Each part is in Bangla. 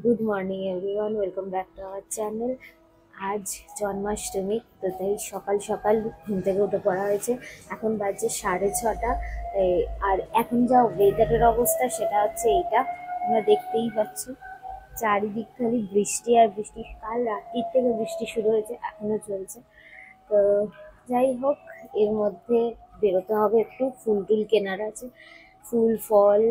Good morning everyone, welcome back to our channel. আজ জন্মাষ্টমী, তো তাই সকাল সকাল ঘুম থেকে উঠে পড়া হয়েছে। এখন বাজছে 6:30। আর এখন যা ওয়েদারের অবস্থা সেটা হচ্ছে এইটা, তোমরা দেখতেই পাচ্ছ। চারিদিক খালি বৃষ্টি আর বৃষ্টি। কাল রাত্রির থেকে বৃষ্টি শুরু হয়েছে, এখনো চলছে। তো যাই হোক, এর মধ্যে বেরোতে হবে, একটু ফুল টুল কেনার আছে, ফুল ফল,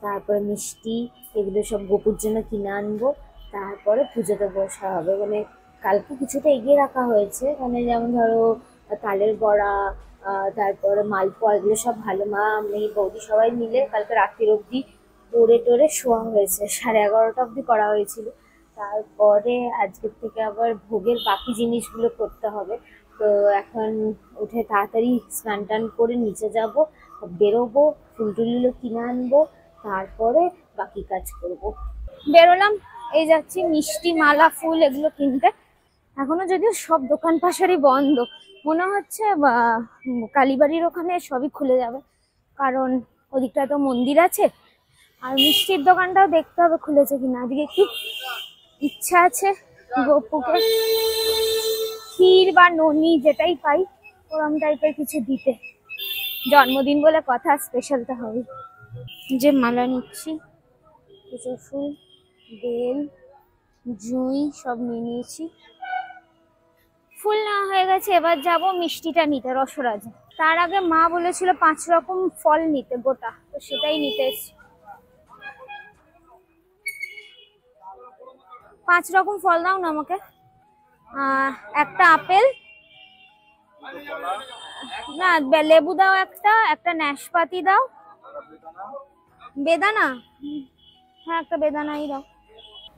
তারপরে মিষ্টি, এগুলো সব গোপুর জন্য কিনে আনবো। তারপরে পুজোতে বসা হবে, মানে কালকে কিছুটা এগিয়ে রাখা হয়েছে, মানে যেমন ধরো তালের বড়া, তারপরে মালপোয়া, এগুলো সব ভালো মা মেয়ে বৌদি সবাই মিলে কালকে রাত্রির অবধি পড়ে টোরে শোয়া হয়েছে, 11:30 অবধি করা হয়েছিল। তারপরে আজকের থেকে আবার ভোগের বাকি জিনিসগুলো করতে হবে। তো এখন উঠে তাড়াতাড়ি স্নান টান করে নিচে যাব, বেরোবো, ফুল টুলগুলো কিনে আনবো, তারপরে বাকি কাজ করব। বেরোলাম, এই যাচ্ছি মিষ্টি, মালা, ফুল এগুলো কিনতে। এখনো যদিও সব দোকান পাশারই বন্ধ, মনে হচ্ছে কালীবাড়ির ওখানে সবই খুলে যাবে, কারণ ওদিকটা তো মন্দির আছে। আর মিষ্টির দোকানটাও দেখতে হবে খুলেছে কিনা। আজকে একটু ইচ্ছা আছে গপুকে ক্ষীর বা ননি যেটাই পাই ওরম টাইপের কিছু দিতে। জন্মদিন বলে কথা, স্পেশাল তো হবে। যে মালা নিচ্ছি, পুজো ফুল, বেল, জুঁই সব নিয়ে নিয়েছি। ফুল নেওয়া হয়ে গেছে, এবার যাব মিষ্টিটা নিতে রসরাজে। তার আগে মা বলেছিল 5 রকম ফল নিতে গোটা, তো সেটাই নিতে এসেছি। 5 রকম ফল দাও না আমাকে। একটা আপেল, না লেবু দাও, একটা নাশপাতি দাও, বেদানা, হ্যাঁ একটা বেদানাই দাও।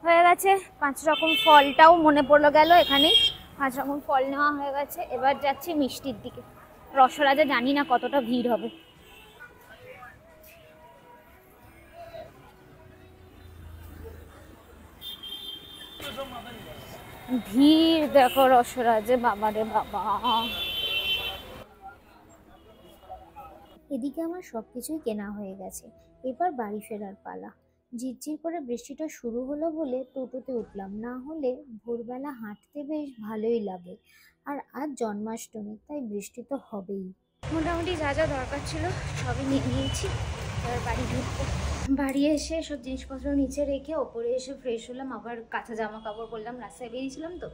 হয়ে গেছে 5 রকম ফলটাও মনে পড়লো গেল এখানেই। 5 রকম ফল নেওয়া হয়ে গেছে, এবার যাচ্ছি মিষ্টির দিকে। রসরাজে জানি না কতটা ভিড় হবে। ভিড় দেখো রসরাজে, বাবারে বাবা। এদিকে আমার সবকিছুই কেনা হয়ে গেছে, এবার বাড়ি ফেরার পালা। ঝিরঝির করে বৃষ্টিটা শুরু হলো বলে টোটোতে উঠলাম, না হলে ভোরবেলা হাঁটতে বেশ ভালোই লাগে। আর আজ জন্মাষ্টমী, তাই বৃষ্টি তো হবেই। মোটামুটি যা যা দরকার ছিল সবই নিয়ে নিয়েছি, এবার বাড়ি ঢুকবো। বাড়ি এসে সব জিনিসপত্র নিচে রেখে ওপরে এসে ফ্রেশ হলাম, আবার কাঁথা জামা কাপড় পরলাম, রাস্তায় বেরিয়েছিলাম তো।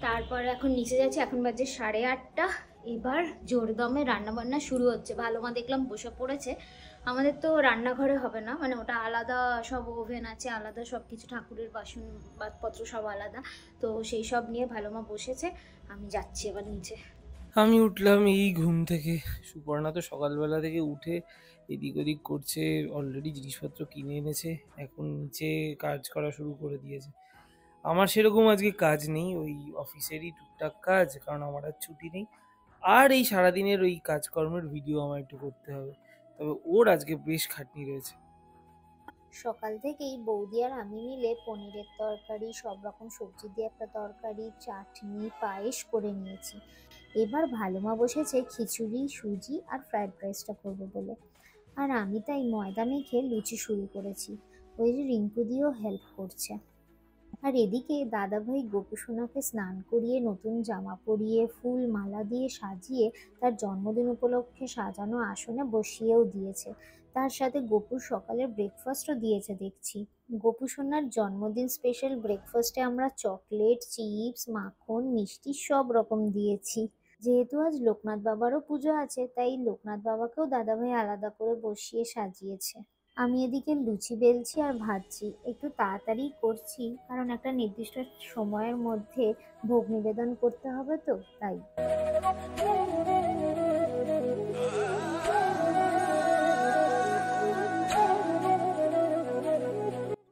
তারপর এখন নিচে যাচ্ছি, এখন বাজে 8:30। এবার জোরদমে রান্নাবান্না শুরু হচ্ছে। ভালো মা দেখলাম বসে পড়েছে। আমাদের তো রান্নাঘরে হবে না, মানে ওটা আলাদা, সব ওভেন আছে আলাদা, সব কিছু ঠাকুরের বাসন বাসপত্র সব আলাদা। তো সেই সব নিয়ে ভালো মা বসেছে, আমি যাচ্ছি এবার নিচে। আমি উঠলাম এই ঘুম থেকে। সুপর্ণা তো সকালবেলা থেকে উঠে এদিক ওদিক করছে, অলরেডি জিনিসপত্র কিনে এনেছে, এখন নিচে কাজ করা শুরু করে দিয়েছে। আমার সেরকম আজকে কাজ নেই, ওই অফিসেরই টুকটাক কাজ, কারণ আমার আর ছুটি নেই। আর এই সারাদিনের ওই কাজকর্মের ভিডিও আমার একটু করতে হবে, তবে ওর আজকে বেশ খাটনি রয়েছে। সকাল থেকেই বৌদি আর আমি মিলে পনিরের তরকারি, সব রকম সবজি দিয়ে একটা তরকারি, চাটনি, পায়েস করে নিয়েছি। এবার ভালো মা বসেছে খিচুড়ি, সুজি আর ফ্রাইড রাইসটা করবে বলে। আর আমি তাই ময়দা মেখে লুচি শুরু করেছি। ওই যে রিঙ্কু দিও হেল্প করছে। আর এদিকে দাদাভাই গোপুসোনাকে স্নান করিয়ে, নতুন জামা পরিয়ে, ফুল মালা দিয়ে সাজিয়ে তার জন্মদিন উপলক্ষে সাজানো আসনে বসিয়েও দিয়েছে। তার সাথে গোপুর সকালের ব্রেকফাস্টও দিয়েছে দেখছি। গোপুসোনার জন্মদিন স্পেশাল ব্রেকফাস্টে আমরা চকলেট, চিপস, মাখন, মিষ্টি সব রকম দিয়েছি। যেহেতু আজ লোকনাথ বাবারও পুজো আছে, তাই লোকনাথ বাবাকেও দাদাভাই আলাদা করে বসিয়ে সাজিয়েছে। আমি এদিকে লুচি বেলছি আর ভাজছি, একটু তাড়াতাড়ি করছি কারণ একটা নির্দিষ্ট সময়ের মধ্যে ভোগ নিবেদন করতে হবে, তো তাই।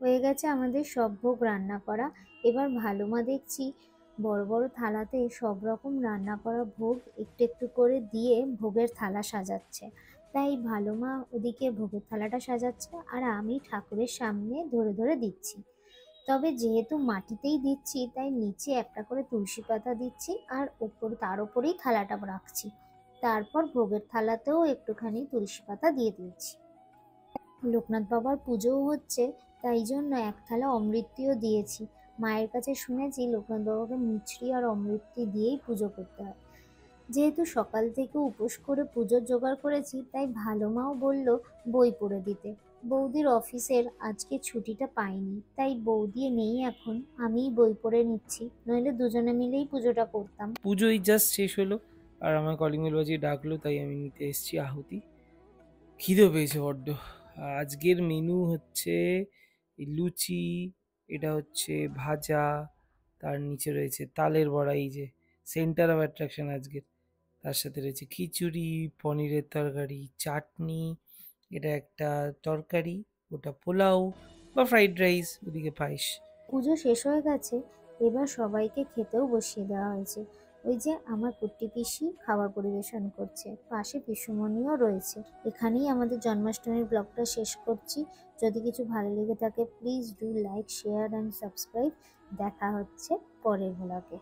হয়ে গেছে আমাদের সব ভোগ রান্না করা। এবার ভালো মা দেখছি বড় বড় থালাতে সব রকম রান্না করা ভোগ একটু একটু করে দিয়ে ভোগের থালা সাজাচ্ছে। তাই ভালো মা ওদিকে ভোগের থালাটা সাজাচ্ছে আর আমি ঠাকুরের সামনে ধরে ধরে দিচ্ছি। তবে যেহেতু মাটিতেই দিচ্ছি, তাই নিচে একটা করে তুলসী পাতা দিচ্ছি আর তার উপরেই থালাটা রাখছি। তারপর ভোগের থালাতেও একটুখানি তুলসী পাতা দিয়ে দিচ্ছি। লোকনাথ বাবার পুজোও হচ্ছে, তাই জন্য এক থালা অমৃতিও দিয়েছি। মায়ের কাছে শুনেছি লোকনাথ বাবাকে মিছরি আর অমৃতি দিয়েই পুজো করতে হয়। যেহেতু সকাল থেকে উপোস করে পুজোর জোগাড় করেছি, তাই ভালো মাও বলল বই পড়ে দিতে। বৌদির অফিসের আজকে ছুটিটা পাইনি, তাই বৌদি নেই এখন, আমিই বই পড়ে নিচ্ছি, নইলে দুজনে মিলেই পুজোটা করতাম। পুজোই জাস্ট শেষ হলো আর আমার কলিং বেল বাজিয়ে ডাকলো, তাই আমি নিতে এসেছি আহুতি। খিদে পেয়েছে বড্ড। আজকের মেনু হচ্ছে এই লুচি, এটা হচ্ছে ভাজা, তার নিচে রয়েছে তালের বড়া, এই যে সেন্টার অফ অ্যাট্রাকশন আজকের। তার সাথে রয়েছে খিচুড়ি, পনিরের তরকারি, চাটনি, এটা একটা তরকারি, ওটা পোলাও বা ফ্রাইড রাইস, ওদিকে পায়েস। পুজো শেষ হয়ে গেছে, এবার সবাইকে খেতেও বসিয়ে দেওয়া হয়েছে। ওই যে আমার কুট্টি পিসি খাবার পরিবেশন করছে, পাশে পিসুমণিও রয়েছে। এখানেই আমাদের জন্মাষ্টমীর ব্লগটা শেষ করছি। যদি কিছু ভালো লেগে থাকে please do like, share and subscribe. দেখা হচ্ছে পরের ব্লগে।